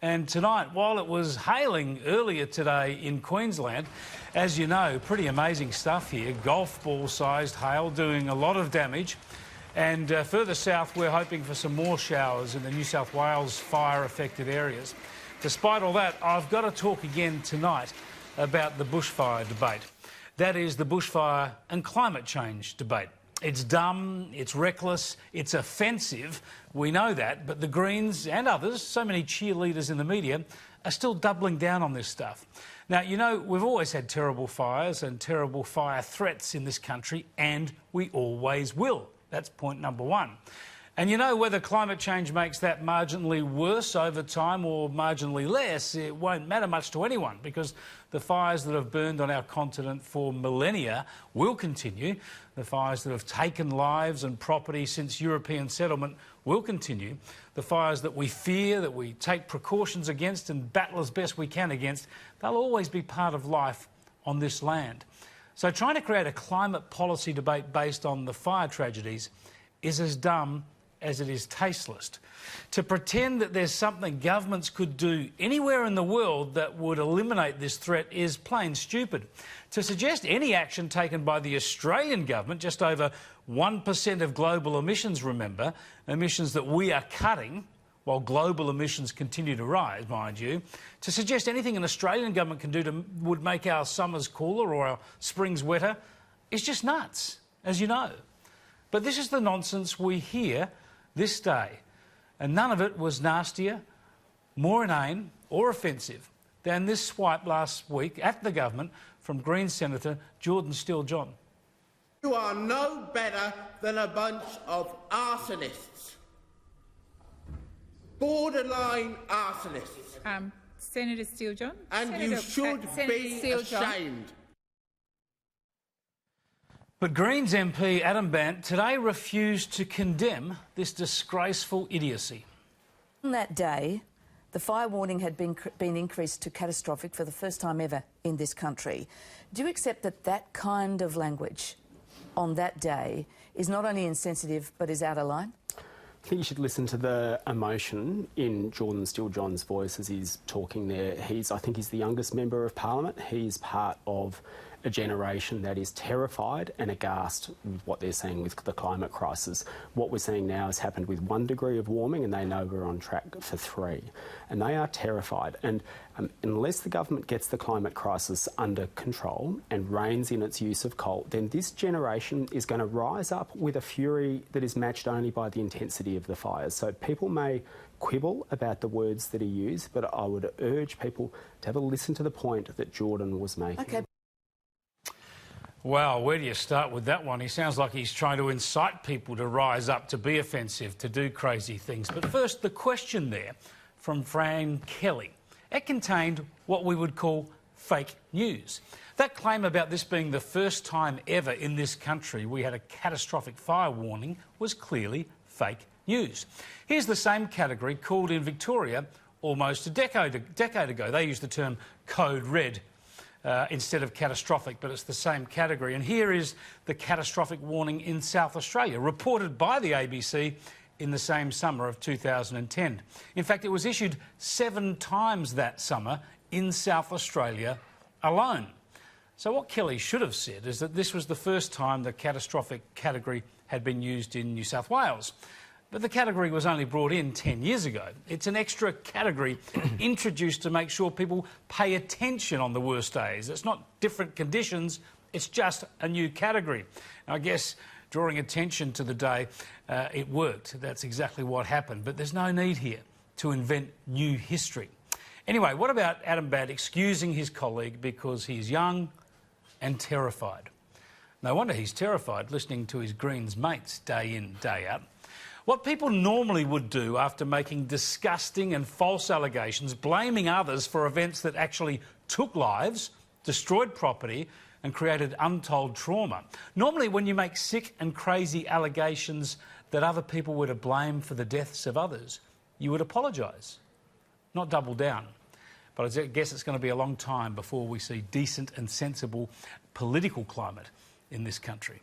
And tonight, while it was hailing earlier today in Queensland, as you know, pretty amazing stuff here, golf ball-sized hail doing a lot of damage. And further south, we're hoping for some more showers in the New South Wales fire-affected areas. Despite all that, I've got to talk again tonight about the bushfire debate. That is the bushfire and climate change debate. It's dumb, it's reckless, it's offensive, we know that, but the Greens and others, so many cheerleaders in the media, are still doubling down on this stuff. Now, you know, we've always had terrible fires and terrible fire threats in this country, and we always will. That's point number one. And you know, whether climate change makes that marginally worse over time or marginally less, it won't matter much to anyone, because the fires that have burned on our continent for millennia will continue. The fires that have taken lives and property since European settlement will continue. The fires that we fear, that we take precautions against and battle as best we can against, they'll always be part of life on this land. So trying to create a climate policy debate based on the fire tragedies is as dumb as it is tasteless. To pretend that there's something governments could do anywhere in the world that would eliminate this threat is plain stupid. To suggest any action taken by the Australian government, just over 1% of global emissions, remember, emissions that we are cutting while global emissions continue to rise, mind you, to suggest anything an Australian government can do would make our summers cooler or our springs wetter is just nuts, as you know. But this is the nonsense we hear this day, and none of it was nastier, more inane or offensive than this swipe last week at the government from Greens Senator Jordan STEELE-JOHN. You are no better than a bunch of arsonists. Borderline arsonists. Senator STEELE-JOHN. And you should be ashamed. But Greens MP Adam Bandt today refused to condemn this disgraceful idiocy. On that day, the fire warning had been increased to catastrophic for the first time ever in this country. Do you accept that that kind of language on that day is not only insensitive but is out of line? I think you should listen to the emotion in Jordan STEELE-JOHN's voice as he's talking there. I think he's the youngest member of Parliament. He's part of a generation that is terrified and aghast with what they're seeing with the climate crisis. What we're seeing now has happened with 1 degree of warming, and they know we're on track for 3. And they are terrified. And unless the government gets the climate crisis under control and reins in its use of coal, then this generation is going to rise up with a fury that is matched only by the intensity of the fires. So people may quibble about the words that he used, but I would urge people to have a listen to the point that Jordan was making. Okay. Wow, where do you start with that one? He sounds like he's trying to incite people to rise up, to be offensive, to do crazy things. But first, the question there from Fran Kelly. It contained what we would call fake news. That claim about this being the first time ever in this country we had a catastrophic fire warning was clearly fake news. Here's the same category called in Victoria almost a decade ago. They used the term code red instead of catastrophic, but it's the same category. And here is the catastrophic warning in South Australia, reported by the ABC in the same summer of 2010. In fact, it was issued 7 times that summer in South Australia alone. So what Kelly should have said is that this was the first time the catastrophic category had been used in New South Wales. But the category was only brought in 10 years ago. It's an extra category introduced to make sure people pay attention on the worst days. It's not different conditions, it's just a new category. And I guess drawing attention to the day, it worked. That's exactly what happened. But there's no need here to invent new history. Anyway, what about Adam Bandt excusing his colleague because he's young and terrified? No wonder he's terrified listening to his Greens mates day in, day out. What people normally would do after making disgusting and false allegations, blaming others for events that actually took lives, destroyed property and created untold trauma. Normally when you make sick and crazy allegations that other people were to blame for the deaths of others, you would apologise, not double down. But I guess it's going to be a long time before we see decent and sensible political climate in this country.